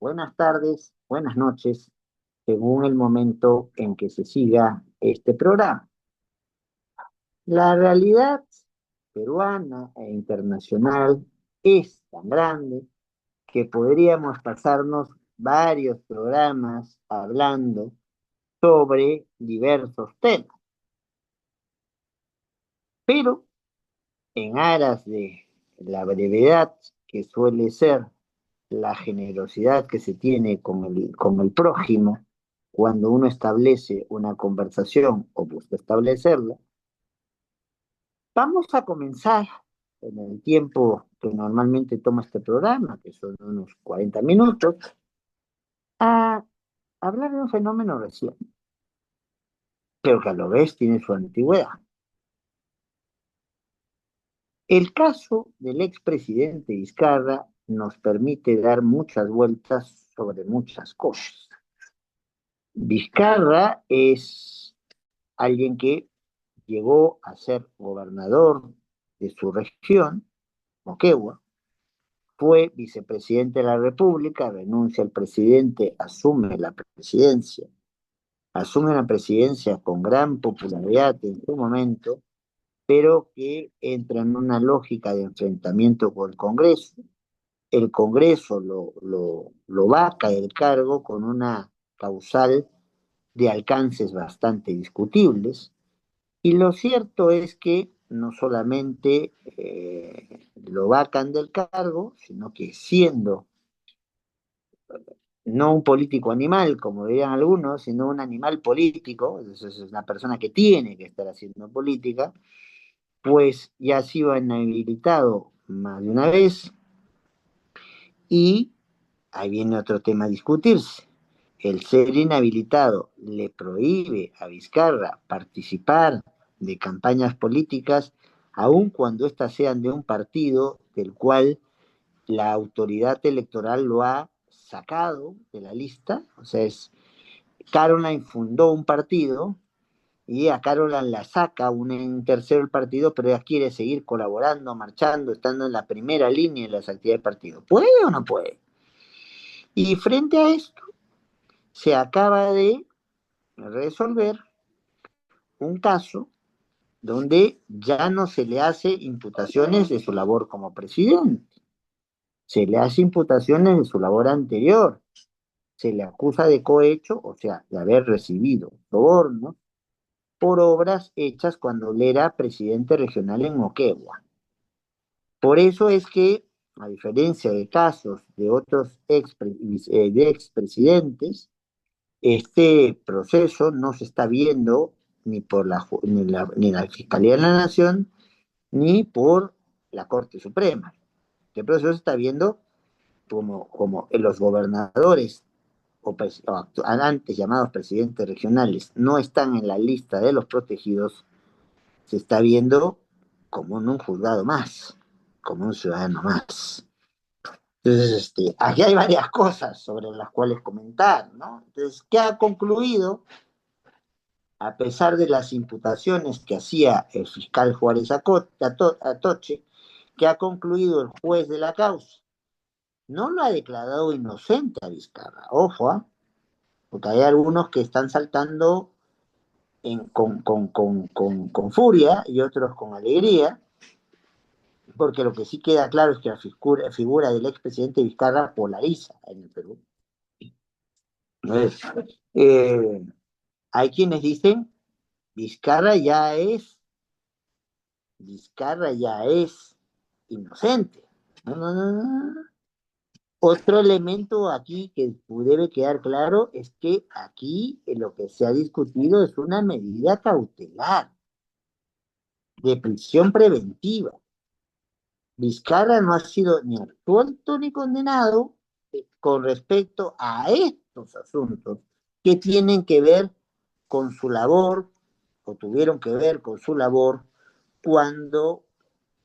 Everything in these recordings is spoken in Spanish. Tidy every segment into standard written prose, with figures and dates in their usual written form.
buenas tardes, buenas noches, según el momento en que se siga este programa. La realidad peruana e internacional es tan grande que podríamos pasarnos varios programas hablando sobre diversos temas, pero en aras de la brevedad que suele ser la generosidad que se tiene con el prójimo cuando uno establece una conversación o busca establecerla, vamos a comenzar en el tiempo que normalmente toma este programa, que son unos 40 minutos, a hablar de un fenómeno reciente, pero que a lo vez tiene su antigüedad. El caso del expresidente Vizcarra nos permite dar muchas vueltas sobre muchas cosas. Vizcarra es alguien que llegó a ser gobernador de su región, Moquegua, fue vicepresidente de la República, renuncia al presidente, asume la presidencia con gran popularidad en su momento, pero que entra en una lógica de enfrentamiento con el Congreso. El Congreso lo vaca del cargo con una causal de alcances bastante discutibles. Y lo cierto es que no solamente lo vacan del cargo, sino que siendo no un político animal, como dirían algunos, sino un animal político, es una persona que tiene que estar haciendo política, pues ya ha sido inhabilitado más de una vez y ahí viene otro tema a discutirse. El ser inhabilitado le prohíbe a Vizcarra participar de campañas políticas, aun cuando éstas sean de un partido del cual la autoridad electoral lo ha sacado de la lista. O sea, Caroline fundó un partido y a Caroline la saca un tercero el partido, pero ella quiere seguir colaborando, marchando, estando en la primera línea de las actividades del partido. ¿Puede o no puede? Y frente a esto, se acaba de resolver un caso donde ya no se le hace imputaciones de su labor como presidente, se le hace imputaciones de su labor anterior, se le acusa de cohecho, o sea, de haber recibido sobornos por obras hechas cuando él era presidente regional en Moquegua. Por eso es que, a diferencia de casos de otros expresidentes, este proceso no se está viendo ni por ni la Fiscalía de la Nación ni por la Corte Suprema. Este proceso se está viendo como los gobernadores o antes llamados presidentes regionales no están en la lista de los protegidos, se está viendo como un juzgado más, como un ciudadano más. Entonces, aquí hay varias cosas sobre las cuales comentar, ¿no? Entonces, ¿qué ha concluido? A pesar de las imputaciones que hacía el fiscal Juárez Atoche, que ha concluido el juez de la causa, no lo ha declarado inocente a Vizcarra, ojo, porque hay algunos que están saltando con furia y otros con alegría, porque lo que sí queda claro es que la figura del expresidente Vizcarra polariza en el Perú. Entonces, eh, hay quienes dicen Vizcarra ya es Vizcarra ya es inocente. No, no, no, no. Otro elemento aquí que debe quedar claro es que aquí lo que se ha discutido es una medida cautelar de prisión preventiva. Vizcarra no ha sido ni absuelto ni condenado con respecto a estos asuntos que tienen que ver con su labor o tuvieron que ver con su labor cuando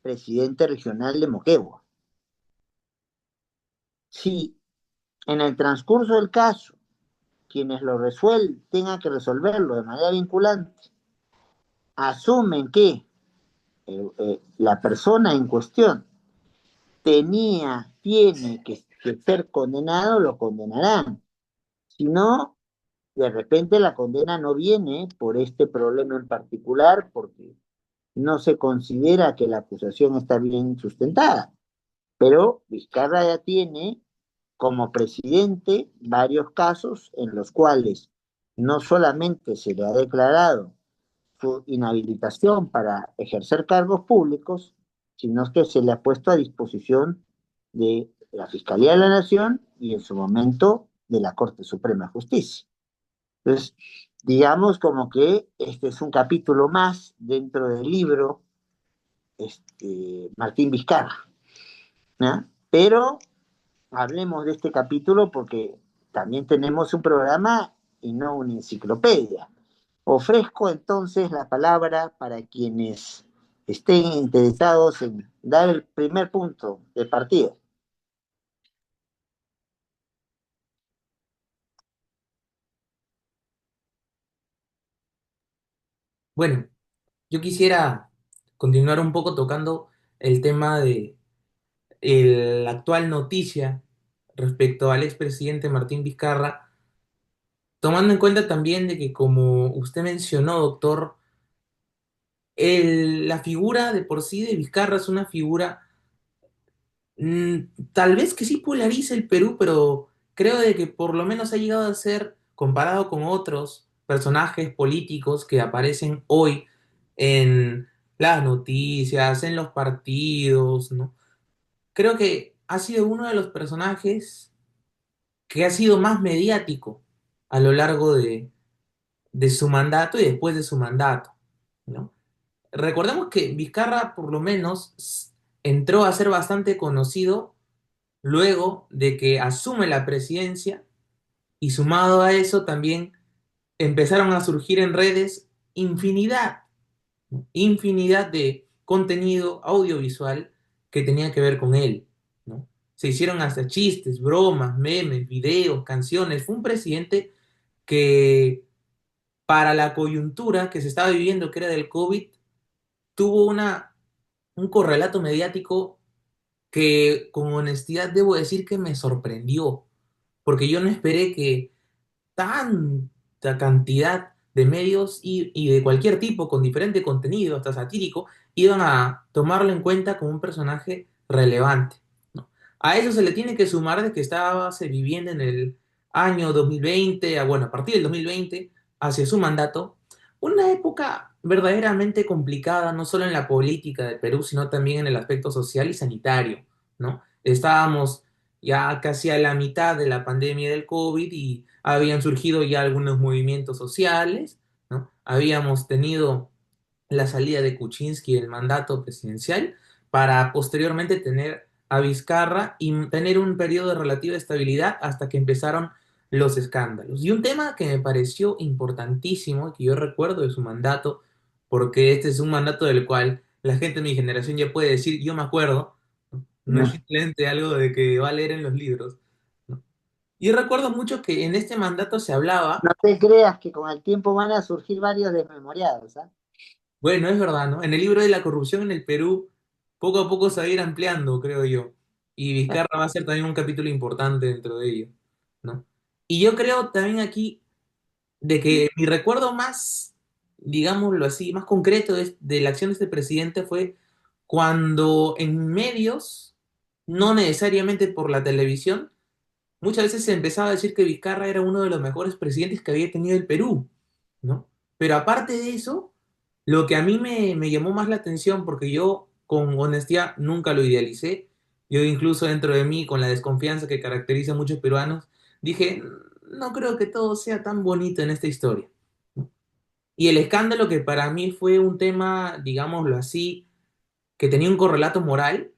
presidente regional de Moquegua. Si en el transcurso del caso quienes lo resuelven tengan que resolverlo de manera vinculante, asumen que la persona en cuestión tiene que de ser condenado, lo condenarán. Si no, de repente la condena no viene por este problema en particular, porque no se considera que la acusación está bien sustentada. Pero Vizcarra ya tiene como presidente varios casos en los cuales no solamente se le ha declarado su inhabilitación para ejercer cargos públicos, sino que se le ha puesto a disposición de la Fiscalía de la Nación y en su momento de la Corte Suprema de Justicia. Entonces, digamos como que este es un capítulo más dentro del libro Martín Vizcarra, ¿no? Pero hablemos de este capítulo porque también tenemos un programa y no una enciclopedia. Ofrezco entonces la palabra para quienes estén interesados en dar el primer punto de partida. Bueno, yo quisiera continuar un poco tocando el tema de la actual noticia respecto al expresidente Martín Vizcarra, tomando en cuenta también de que, como usted mencionó, doctor, la figura de por sí de Vizcarra es una figura, mm, tal vez que sí polariza el Perú, pero creo de que por lo menos ha llegado a ser, comparado con otros personajes políticos que aparecen hoy en las noticias, en los partidos, ¿no? Creo que ha sido uno de los personajes que ha sido más mediático a lo largo de su mandato y después de su mandato, ¿no? Recordemos que Vizcarra por lo menos entró a ser bastante conocido luego de que asume la presidencia y sumado a eso también empezaron a surgir en redes infinidad de contenido audiovisual que tenía que ver con él, ¿no? Se hicieron hasta chistes, bromas, memes, videos, canciones. Fue un presidente que para la coyuntura que se estaba viviendo, que era del COVID, tuvo un correlato mediático que con honestidad debo decir que me sorprendió, porque yo no esperé que tanta cantidad de medios y de cualquier tipo, con diferente contenido, hasta satírico, iban a tomarlo en cuenta como un personaje relevante, ¿no? A eso se le tiene que sumar de que estaba se viviendo en el año 2020, bueno, a partir del 2020, hacia su mandato, una época verdaderamente complicada, no solo en la política del Perú, sino también en el aspecto social y sanitario, ¿no? Estábamos ya casi a la mitad de la pandemia del COVID y habían surgido ya algunos movimientos sociales, ¿no? Habíamos tenido la salida de Kuczynski del mandato presidencial para posteriormente tener a Vizcarra y tener un periodo de relativa estabilidad hasta que empezaron los escándalos. Y un tema que me pareció importantísimo, que yo recuerdo de su mandato, porque este es un mandato del cual la gente de mi generación ya puede decir, yo me acuerdo, no, no es No, simplemente algo de que va a leer en los libros, ¿no? Y recuerdo mucho que en este mandato se no hablaba, te creas que con el tiempo van a surgir varios desmemoriados, ¿ah? bueno, es verdad, ¿no? En el libro de la corrupción en el Perú, poco a poco se va a ir ampliando, creo yo. Y Vizcarra va a ser también un capítulo importante dentro de ello, ¿no? Y yo creo también aquí de que mi recuerdo más, digámoslo así, más concreto de la acción de este presidente fue cuando en medios, no necesariamente por la televisión, muchas veces se empezaba a decir que Vizcarra era uno de los mejores presidentes que había tenido el Perú, ¿no? Pero aparte de eso, lo que a mí me llamó más la atención, porque yo con honestidad nunca lo idealicé, yo incluso dentro de mí, con la desconfianza que caracteriza a muchos peruanos, dije, no creo que todo sea tan bonito en esta historia, ¿no? Y el escándalo que para mí fue un tema, digámoslo así, que tenía un correlato moral,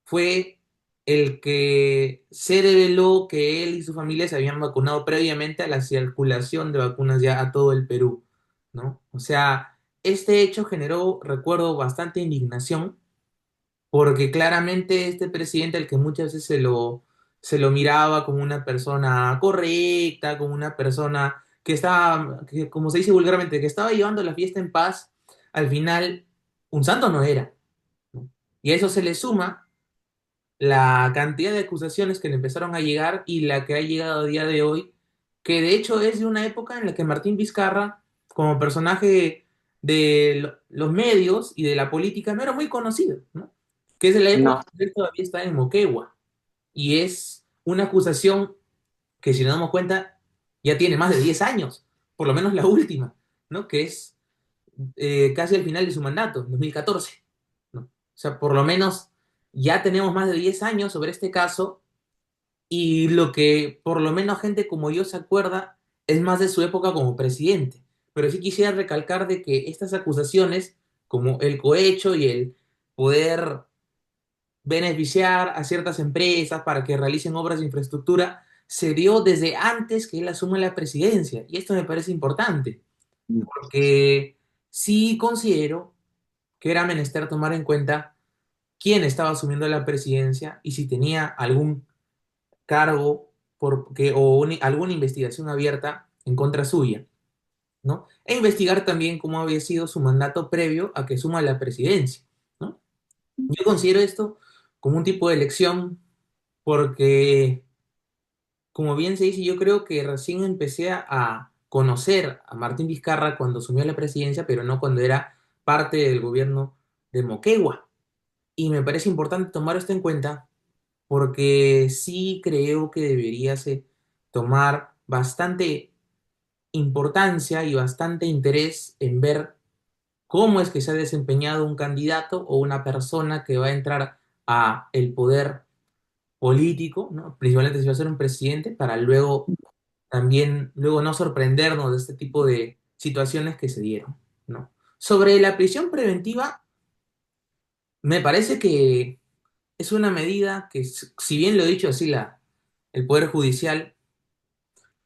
fue el que se reveló que él y su familia se habían vacunado previamente a la circulación de vacunas ya a todo el Perú, ¿no? O sea, este hecho generó, recuerdo, bastante indignación, porque claramente este presidente, al que muchas veces se lo miraba como una persona correcta, como una persona que estaba, que, como se dice vulgarmente, que estaba llevando la fiesta en paz, al final un santo no era, ¿no? Y a eso se le suma la cantidad de acusaciones que le empezaron a llegar y la que ha llegado a día de hoy, que de hecho es de una época en la que Martín Vizcarra, como personaje de los medios y de la política, no era muy conocido, ¿no? Que es de la época No, en que él todavía está en Moquegua. Y es una acusación que, si nos damos cuenta, ya tiene más de 10 años, por lo menos la última, ¿no? Que es casi al final de su mandato, en 2014, ¿no? O sea, por lo menos ya tenemos más de 10 años sobre este caso y lo que por lo menos gente como yo se acuerda es más de su época como presidente. Pero sí quisiera recalcar de que estas acusaciones, como el cohecho y el poder beneficiar a ciertas empresas para que realicen obras de infraestructura, se dio desde antes que él asume la presidencia. Y esto me parece importante, porque sí considero que era menester tomar en cuenta quién estaba asumiendo la presidencia y si tenía algún cargo alguna investigación abierta en contra suya, ¿no? E investigar también cómo había sido su mandato previo a que suma la presidencia, ¿no? Yo considero esto como un tipo de elección porque, como bien se dice, yo creo que recién empecé a conocer a Martín Vizcarra cuando asumió la presidencia, pero no cuando era parte del gobierno de Moquegua. Y me parece importante tomar esto en cuenta porque sí creo que deberíase tomar bastante importancia y bastante interés en ver cómo es que se ha desempeñado un candidato o una persona que va a entrar a el poder político, ¿no? Principalmente si va a ser un presidente, para luego también, luego no sorprendernos de este tipo de situaciones que se dieron, ¿no? Sobre la prisión preventiva, me parece que es una medida que, si bien lo he dicho así, el Poder Judicial,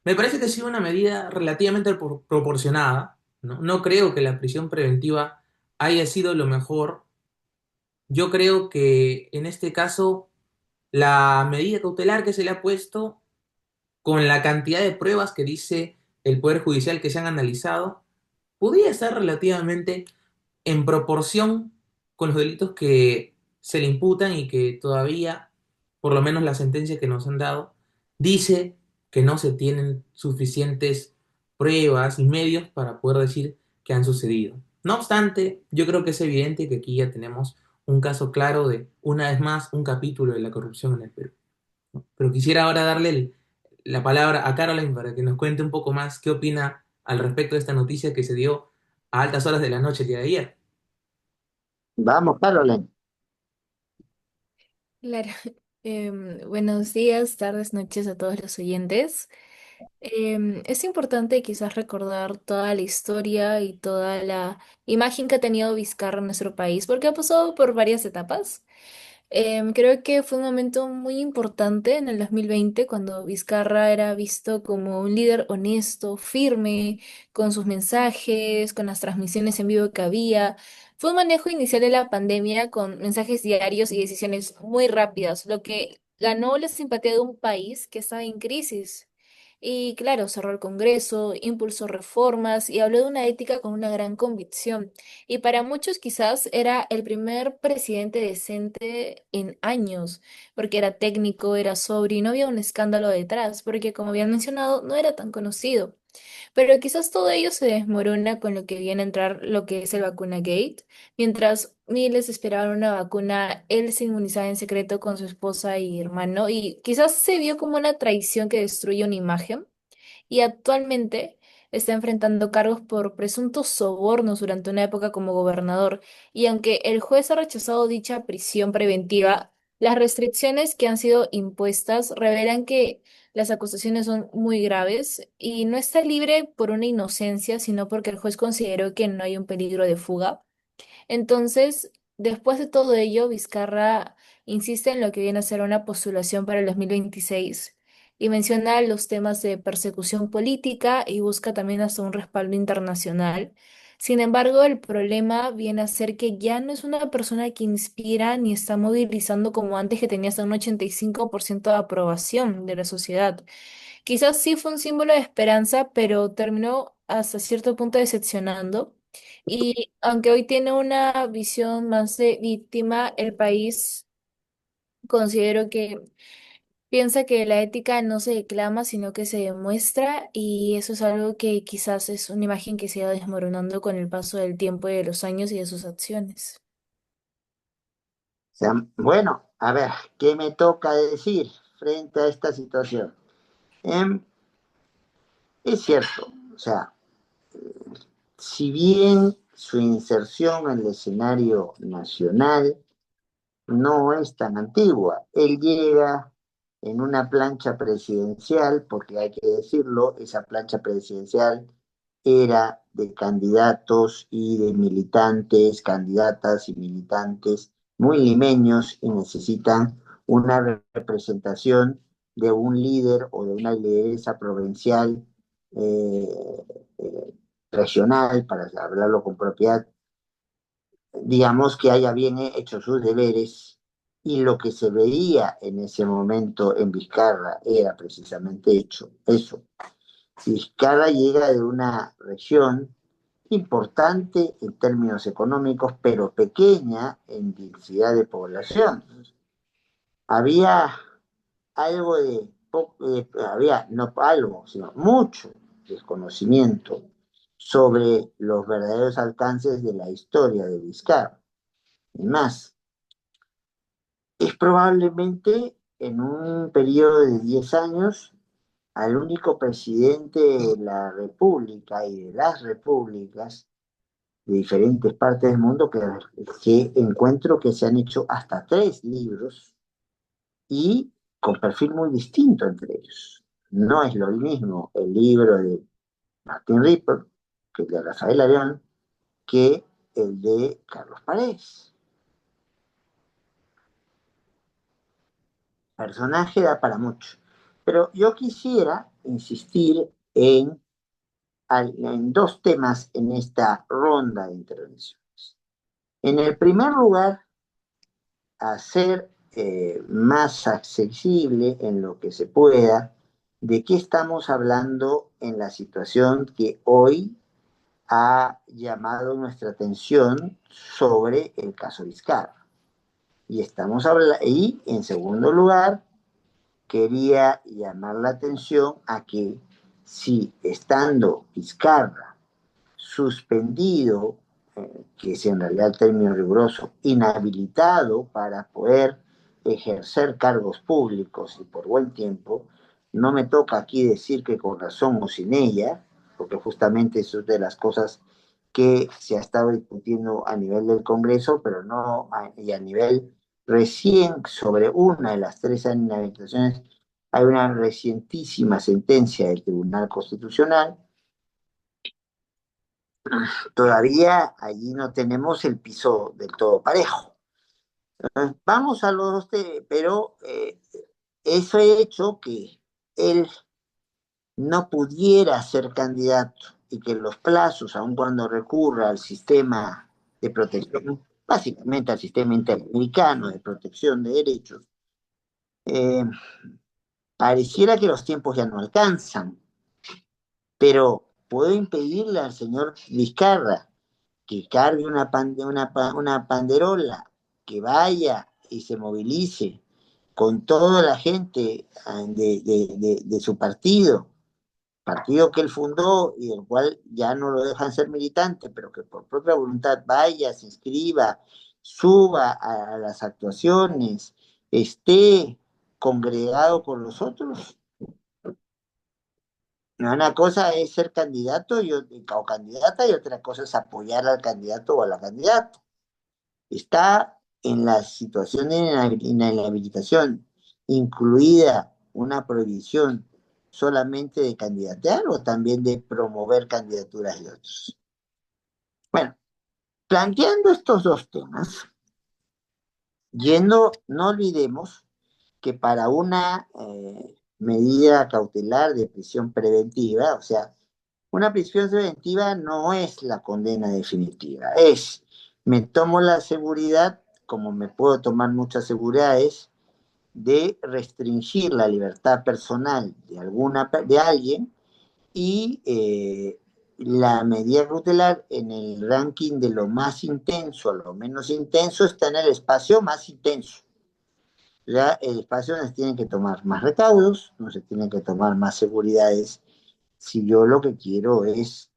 me parece que ha sido una medida relativamente proporcionada, ¿no? No creo que la prisión preventiva haya sido lo mejor. Yo creo que en este caso la medida cautelar que se le ha puesto con la cantidad de pruebas que dice el Poder Judicial que se han analizado, podría estar relativamente en proporción con los delitos que se le imputan y que todavía, por lo menos la sentencia que nos han dado, dice que no se tienen suficientes pruebas y medios para poder decir que han sucedido. No obstante, yo creo que es evidente que aquí ya tenemos un caso claro de, una vez más, un capítulo de la corrupción en el Perú. Pero quisiera ahora darle la palabra a Caroline para que nos cuente un poco más qué opina al respecto de esta noticia que se dio a altas horas de la noche el día de ayer. vamos, Caroline. Claro. Buenos días, tardes, noches a todos los oyentes. Es importante quizás recordar toda la historia y toda la imagen que ha tenido Vizcarra en nuestro país, porque ha pasado por varias etapas. Creo que fue un momento muy importante en el 2020 cuando Vizcarra era visto como un líder honesto, firme, con sus mensajes, con las transmisiones en vivo que había. Fue un manejo inicial de la pandemia con mensajes diarios y decisiones muy rápidas, lo que ganó la simpatía de un país que estaba en crisis. Y claro, cerró el Congreso, impulsó reformas y habló de una ética con una gran convicción. Y para muchos quizás era el primer presidente decente en años, porque era técnico, era sobrio y no había un escándalo detrás, porque como habían mencionado, no era tan conocido. Pero quizás todo ello se desmorona con lo que viene a entrar lo que es el vacuna Gate. Mientras miles esperaban una vacuna, él se inmunizaba en secreto con su esposa y hermano, y quizás se vio como una traición que destruye una imagen y actualmente está enfrentando cargos por presuntos sobornos durante una época como gobernador. Y aunque el juez ha rechazado dicha prisión preventiva, las restricciones que han sido impuestas revelan que las acusaciones son muy graves y no está libre por una inocencia, sino porque el juez consideró que no hay un peligro de fuga. Entonces, después de todo ello, Vizcarra insiste en lo que viene a ser una postulación para el 2026 y menciona los temas de persecución política y busca también hasta un respaldo internacional. Sin embargo, el problema viene a ser que ya no es una persona que inspira ni está movilizando como antes, que tenía hasta un 85% de aprobación de la sociedad. Quizás sí fue un símbolo de esperanza, pero terminó hasta cierto punto decepcionando. Y aunque hoy tiene una visión más de víctima, el país Considero que piensa que la ética no se declama, sino que se demuestra, y eso es algo que quizás es una imagen que se va desmoronando con el paso del tiempo y de los años y de sus acciones. O sea, bueno, a ver, ¿qué me toca decir frente a esta situación? Em, es cierto, o sea, si bien su inserción en el escenario nacional no es tan antigua. Él llega en una plancha presidencial, porque hay que decirlo, esa plancha presidencial era de candidatos y de militantes, candidatas y militantes muy limeños y necesitan una representación de un líder o de una lideresa provincial, eh, eh, regional, para hablarlo con propiedad, digamos, que haya bien hecho sus deberes, y lo que se veía en ese momento en Vizcarra era precisamente hecho eso. Vizcarra llega de una región importante en términos económicos, pero pequeña en densidad de población. Había algo había no algo, sino mucho desconocimiento sobre los verdaderos alcances de la historia de Vizcarra. Y más, es probablemente en un periodo de 10 años al único presidente de la República y de las repúblicas de diferentes partes del mundo que encuentro que se han hecho hasta 3 libros y con perfil muy distinto entre ellos. No es lo mismo el libro de Martín Ripper, que el de Rafael Arión, que el de Carlos Paredes. Personaje da para mucho. Pero yo quisiera insistir en 2 temas en esta ronda de intervenciones. En el primer lugar, hacer más accesible en lo que se pueda de qué estamos hablando en la situación que hoy ha llamado nuestra atención sobre el caso Vizcarra. Y en segundo lugar, quería llamar la atención a que si estando Vizcarra suspendido, que es en realidad el término riguroso, inhabilitado para poder ejercer cargos públicos y por buen tiempo, no me toca aquí decir que con razón o sin ella, porque justamente eso es de las cosas que se ha estado discutiendo a nivel del Congreso, pero no y a nivel recién sobre una de las 3 inhabilitaciones, hay una recientísima sentencia del Tribunal Constitucional. Todavía allí no tenemos el piso del todo parejo. Vamos a los dos, pero eso ha hecho que él no pudiera ser candidato y que los plazos, aun cuando recurra al sistema de protección, básicamente al sistema interamericano de protección de derechos, eh, pareciera que los tiempos ya no alcanzan, pero puedo impedirle al señor Vizcarra que cargue una panderola, que vaya y se movilice con toda la gente de su partido que él fundó y del cual ya no lo dejan ser militante, pero que por propia voluntad vaya, se inscriba, suba a las actuaciones, esté congregado con los otros. Una cosa es ser candidato o candidata y otra cosa es apoyar al candidato o a la candidata. Está en la situación de inhabilitación incluida una prohibición solamente de candidatear o también de promover candidaturas de otros. Bueno, planteando estos 2 temas, no olvidemos que para una medida cautelar de prisión preventiva, o sea, una prisión preventiva no es la condena definitiva, me tomo la seguridad, como me puedo tomar muchas seguridades, de restringir la libertad personal de alguien y la medida cautelar en el ranking de lo más intenso a lo menos intenso está en el espacio más intenso. Ya el espacio no se tienen que tomar más recaudos, no se tienen que tomar más seguridades. Si yo lo que quiero es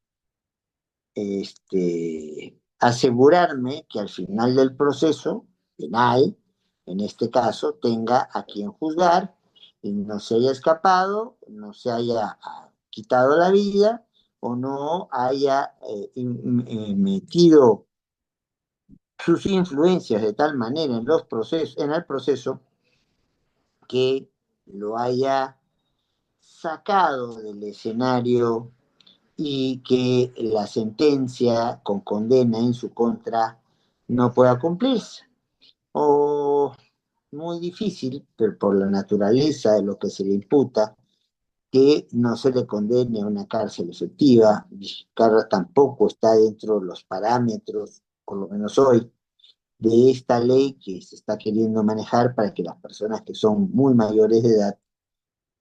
asegurarme que al final del proceso penal, en este caso, tenga a quien juzgar y no se haya escapado, no se haya quitado la vida o no haya metido sus influencias de tal manera en los procesos, en el proceso que lo haya sacado del escenario y que la sentencia con condena en su contra no pueda cumplirse. O muy difícil, pero por la naturaleza de lo que se le imputa, que no se le condene a una cárcel efectiva. Vizcarra tampoco está dentro de los parámetros, por lo menos hoy, de esta ley que se está queriendo manejar para que las personas que son muy mayores de edad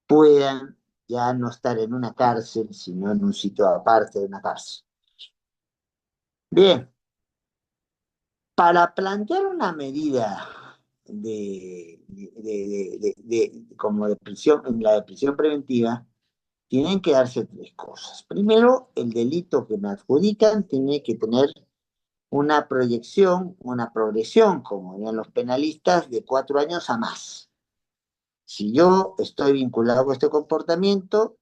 puedan ya no estar en una cárcel, sino en un sitio aparte de una cárcel. Bien, para plantear una medida como de prisión, en la de prisión preventiva, tienen que darse tres cosas. Primero, el delito que me adjudican tiene que tener una proyección, una progresión, como dirían los penalistas, de 4 años a más. Si yo estoy vinculado con este comportamiento,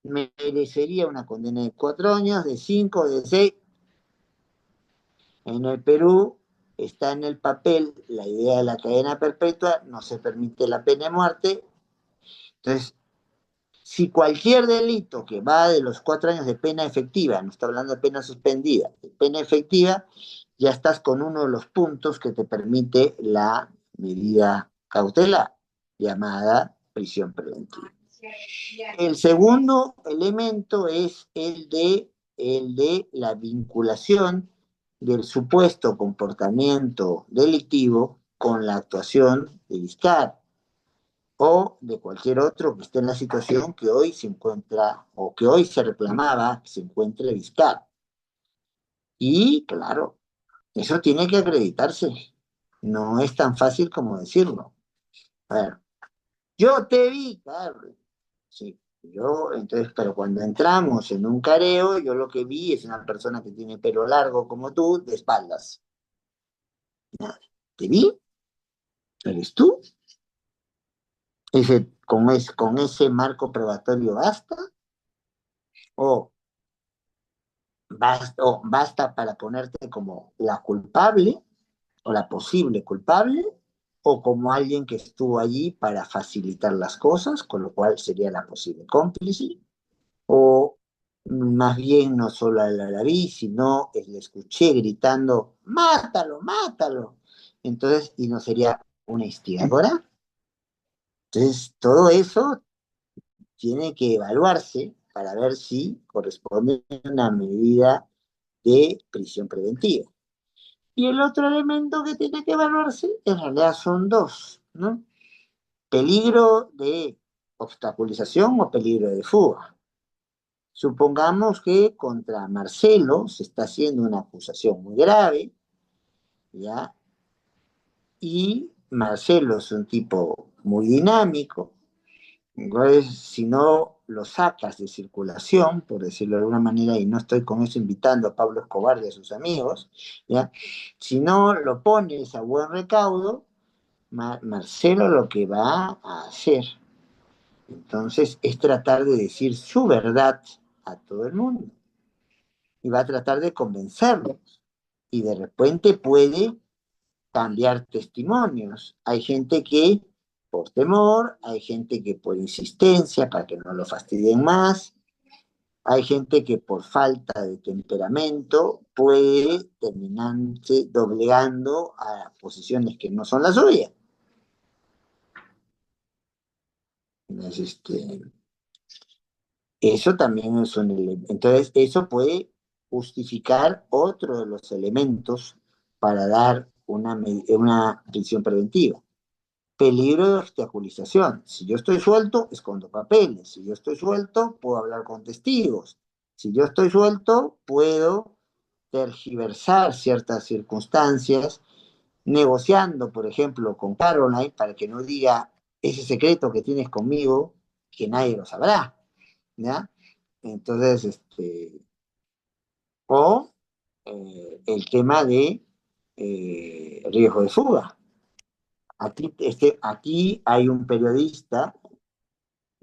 merecería una condena de 4 años, de 5, de 6. En el Perú está en el papel la idea de la cadena perpetua, no se permite la pena de muerte. Entonces, si cualquier delito que va de los 4 años de pena efectiva, no está hablando de pena suspendida, de pena efectiva, ya estás con uno de los puntos que te permite la medida cautelar, llamada prisión preventiva. El segundo elemento es el de la vinculación del supuesto comportamiento delictivo con la actuación de Vizcarra o de cualquier otro que esté en la situación que hoy se encuentra o que hoy se reclamaba que se encuentre Vizcarra. Y claro, eso tiene que acreditarse. No es tan fácil como decirlo. A ver, yo te vi, Carlos. Sí, entonces, pero cuando entramos en un careo, yo lo que vi es una persona que tiene pelo largo como tú, de espaldas. ¿Te vi? ¿Eres tú? Con ese marco probatorio basta, o basta para ponerte como la culpable o la posible culpable, o como alguien que estuvo allí para facilitar las cosas, con lo cual sería la posible cómplice, o más bien no solo la vi, sino le escuché gritando, mátalo, mátalo. Entonces, y no sería una instigadora. Entonces, todo eso tiene que evaluarse para ver si corresponde a una medida de prisión preventiva. Y el otro elemento que tiene que evaluarse, en realidad son dos, ¿no? Peligro de obstaculización o peligro de fuga. Supongamos que contra Marcelo se está haciendo una acusación muy grave, ¿ya? Y Marcelo es un tipo muy dinámico. Entonces, si no lo sacas de circulación, por decirlo de alguna manera, y no estoy con eso invitando a Pablo Escobar y a sus amigos, ¿ya? Si no lo pones a buen recaudo, Marcelo lo que va a hacer, entonces, es tratar de decir su verdad a todo el mundo. Y va a tratar de convencerlos. Y de repente puede cambiar testimonios. Hay gente que por temor, hay gente que por insistencia para que no lo fastidien más, hay gente que por falta de temperamento puede terminarse doblegando a posiciones que no son las suyas. Eso también es un elemento. Entonces, eso puede justificar otro de los elementos para dar una prisión preventiva. Peligro de obstaculización. Si yo estoy suelto, escondo papeles. Si yo estoy suelto, puedo hablar con testigos. Si yo estoy suelto, puedo tergiversar ciertas circunstancias negociando, por ejemplo, con Caroline para que no diga ese secreto que tienes conmigo, que nadie lo sabrá, ¿ya? Entonces, o el tema de riesgo de fuga. Aquí hay un periodista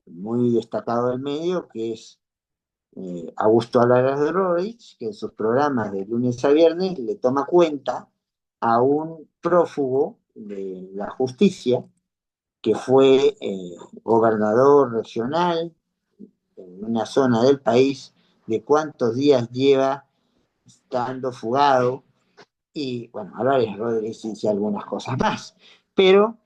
muy destacado del medio que es Augusto Alara de Rodríguez, que en sus programas de lunes a viernes le toma cuenta a un prófugo de la justicia que fue gobernador regional en una zona del país, de cuántos días lleva estando fugado, y bueno, Álvarez Rodríguez dice algunas cosas más, pero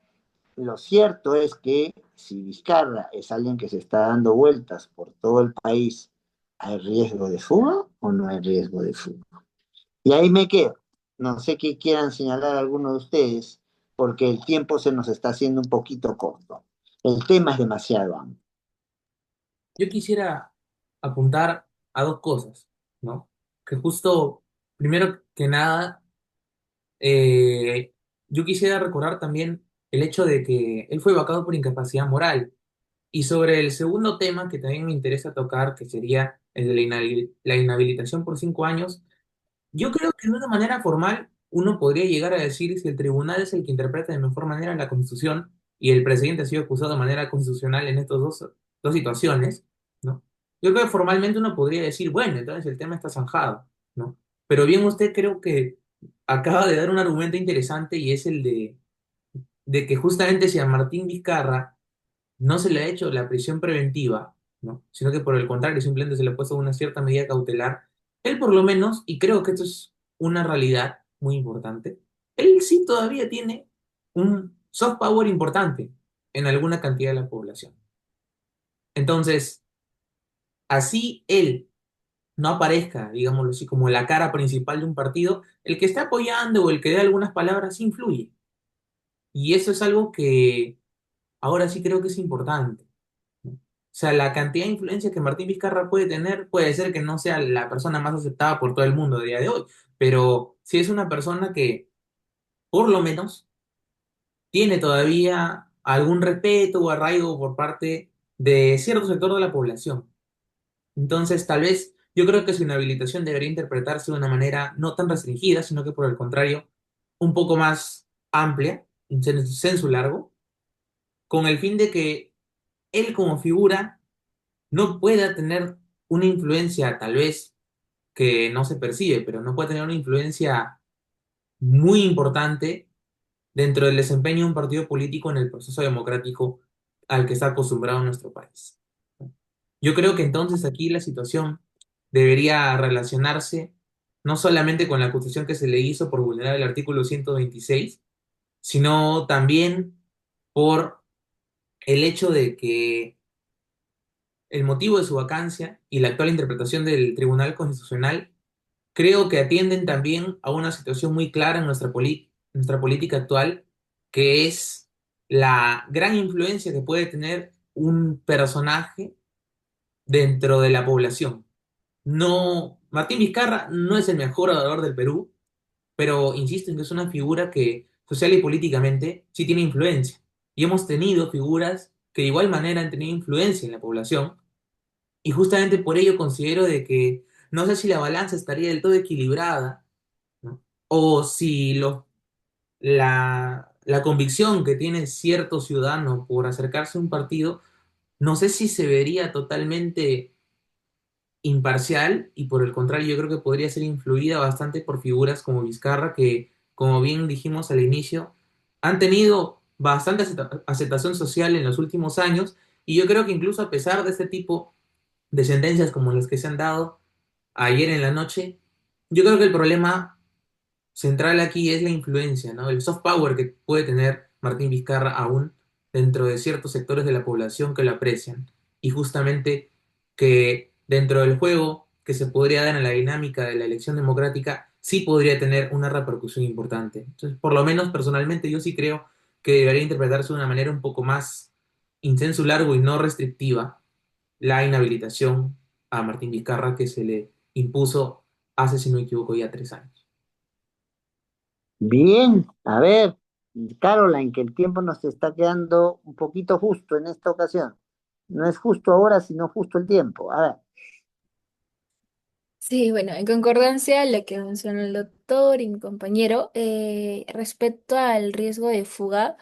lo cierto es que si Vizcarra es alguien que se está dando vueltas por todo el país, ¿hay riesgo de fuga o no hay riesgo de fuga? Y ahí me quedo. No sé qué quieran señalar alguno de ustedes, porque el tiempo se nos está haciendo un poquito corto. El tema es demasiado amplio. Yo quisiera apuntar a dos cosas, ¿no? Que justo, primero que nada, eh, yo quisiera recordar también el hecho de que él fue vacado por incapacidad moral. Y sobre el segundo tema que también me interesa tocar, que sería el de la inhabilitación por 5 años, yo creo que de una manera formal uno podría llegar a decir si el tribunal es el que interpreta de mejor manera la Constitución y el presidente ha sido acusado de manera constitucional en estas dos situaciones, ¿no? Yo creo que formalmente uno podría decir, bueno, entonces el tema está zanjado, ¿no? Pero bien usted creo que acaba de dar un argumento interesante y es el de que justamente si a Martín Vizcarra no se le ha hecho la prisión preventiva, ¿no? Sino que por el contrario, simplemente se le ha puesto una cierta medida cautelar. Él por lo menos, y creo que esto es una realidad muy importante, él sí todavía tiene un soft power importante en alguna cantidad de la población. Entonces, así él no aparezca, digámoslo así, como la cara principal de un partido, el que está apoyando o el que dé algunas palabras sí influye. Y eso es algo que ahora sí creo que es importante. ¿No? O sea, la cantidad de influencia que Martín Vizcarra puede tener puede ser que no sea la persona más aceptada por todo el mundo a día de hoy, pero sí es una persona que por lo menos tiene todavía algún respeto o arraigo por parte de cierto sector de la población. Entonces, tal vez yo creo que su inhabilitación debería interpretarse de una manera no tan restringida, sino que por el contrario, un poco más amplia, en sensu largo, con el fin de que él como figura no pueda tener una influencia, tal vez que no se percibe, pero no puede tener una influencia muy importante dentro del desempeño de un partido político en el proceso democrático al que está acostumbrado nuestro país. Yo creo que entonces aquí la situación debería relacionarse no solamente con la acusación que se le hizo por vulnerar el artículo 126, sino también por el hecho de que el motivo de su vacancia y la actual interpretación del Tribunal Constitucional creo que atienden también a una situación muy clara en nuestra política actual, que es la gran influencia que puede tener un personaje dentro de la población. No, Martín Vizcarra no es el mejor orador del Perú, pero insisto en que es una figura que social y políticamente sí tiene influencia. Y hemos tenido figuras que de igual manera han tenido influencia en la población y justamente por ello considero de que no sé si la balanza estaría del todo equilibrada, ¿no? O si la convicción que tiene cierto ciudadano por acercarse a un partido, no sé si se vería totalmente imparcial y por el contrario yo creo que podría ser influida bastante por figuras como Vizcarra que, como bien dijimos al inicio, han tenido bastante aceptación social en los últimos años y yo creo que incluso a pesar de este tipo de sentencias como las que se han dado ayer en la noche, yo creo que el problema central aquí es la influencia, ¿no? El soft power que puede tener Martín Vizcarra aún dentro de ciertos sectores de la población que lo aprecian. Y justamente que dentro del juego que se podría dar en la dinámica de la elección democrática, sí podría tener una repercusión importante. Entonces, por lo menos personalmente yo sí creo que debería interpretarse de una manera un poco más intenso, largo y no restrictiva la inhabilitación a Martín Vizcarra que se le impuso hace, si no me equivoco, ya 3 años. Bien, a ver, Caroline, que el tiempo nos está quedando un poquito justo en esta ocasión. No es justo ahora, sino justo el tiempo. A ver, Sí, bueno, en concordancia a lo que mencionó el doctor y mi compañero, respecto al riesgo de fuga,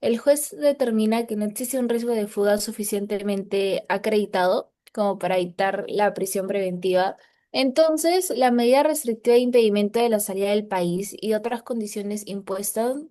el juez determina que no existe un riesgo de fuga suficientemente acreditado como para dictar la prisión preventiva. Entonces, la medida restrictiva de impedimento de la salida del país y otras condiciones impuestas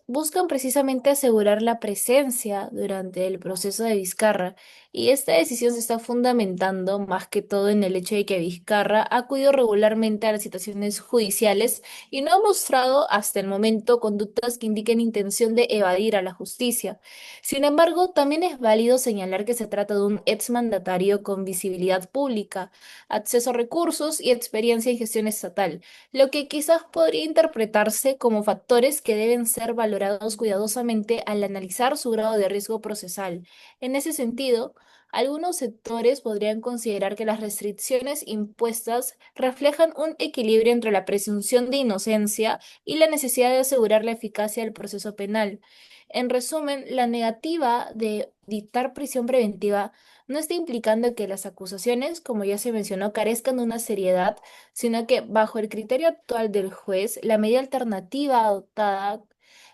buscan precisamente asegurar la presencia durante el proceso de Vizcarra. Y esta decisión se está fundamentando más que todo en el hecho de que Vizcarra ha acudido regularmente a las citaciones judiciales y no ha mostrado hasta el momento conductas que indiquen intención de evadir a la justicia. Sin embargo, también es válido señalar que se trata de un exmandatario con visibilidad pública, acceso a recursos y experiencia en gestión estatal, lo que quizás podría interpretarse como factores que deben ser valorados cuidadosamente al analizar su grado de riesgo procesal. En ese sentido, algunos sectores podrían considerar que las restricciones impuestas reflejan un equilibrio entre la presunción de inocencia y la necesidad de asegurar la eficacia del proceso penal. En resumen, la negativa de dictar prisión preventiva no está implicando que las acusaciones, como ya se mencionó, carezcan de una seriedad, sino que bajo el criterio actual del juez, la medida alternativa adoptada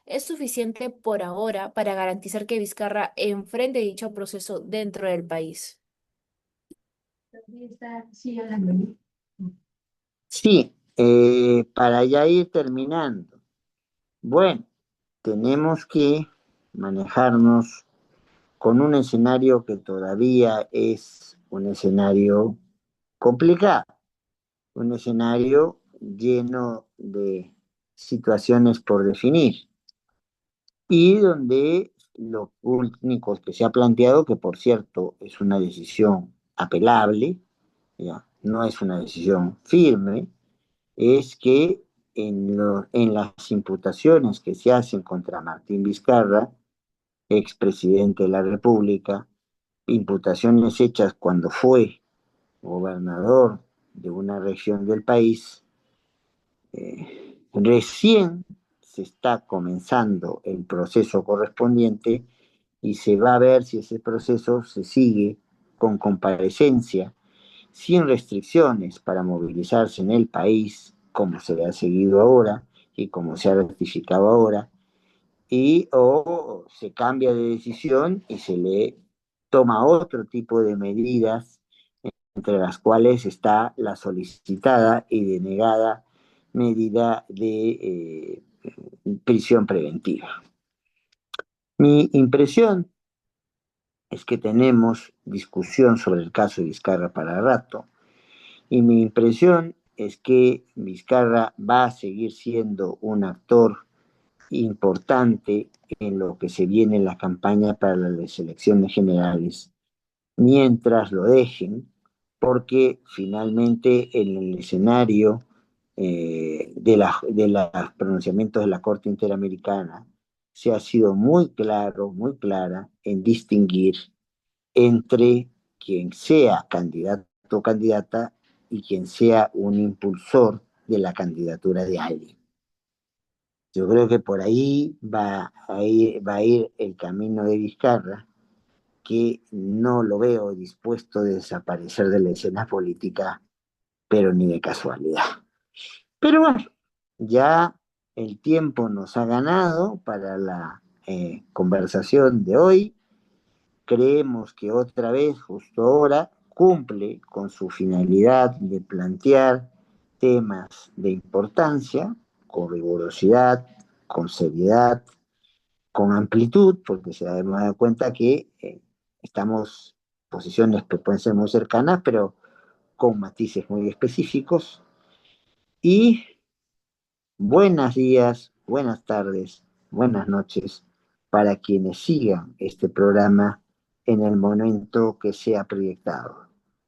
es suficiente por ahora para garantizar que Vizcarra enfrente dicho proceso dentro del país. sí, para ya ir terminando. Bueno, tenemos que manejarnos con un escenario que todavía es un escenario complicado, un escenario lleno de situaciones por definir y donde lo único que se ha planteado, que por cierto es una decisión apelable, ya, no es una decisión firme, es que en las imputaciones que se hacen contra Martín Vizcarra, expresidente de la República, imputaciones hechas cuando fue gobernador de una región del país, recién se está comenzando el proceso correspondiente y se va a ver si ese proceso se sigue con comparecencia, sin restricciones para movilizarse en el país, como se ha seguido ahora y como se ha ratificado ahora, y o se cambia de decisión y se le toma otro tipo de medidas, entre las cuales está la solicitada y denegada medida de prisión preventiva. Mi impresión es que tenemos discusión sobre el caso de Vizcarra para rato, y mi impresión es que Vizcarra va a seguir siendo un actor importante en lo que se viene en la campaña para las elecciones generales, mientras lo dejen, porque finalmente en el escenario de los pronunciamientos de la Corte Interamericana se ha sido muy claro, muy clara en distinguir entre quien sea candidato o candidata y quien sea un impulsor de la candidatura de alguien. Yo creo que por ahí va a ir el camino de Vizcarra, que no lo veo dispuesto a desaparecer de la escena política, pero ni de casualidad. Pero bueno, ya el tiempo nos ha ganado para la conversación de hoy. Creemos que otra vez, justo ahora, cumple con su finalidad de plantear temas de importancia, con rigurosidad, con seriedad, con amplitud, porque se hemos dado cuenta que estamos en posiciones que pueden ser muy cercanas, pero con matices muy específicos. Y buenos días, buenas tardes, buenas noches para quienes sigan este programa en el momento que sea proyectado.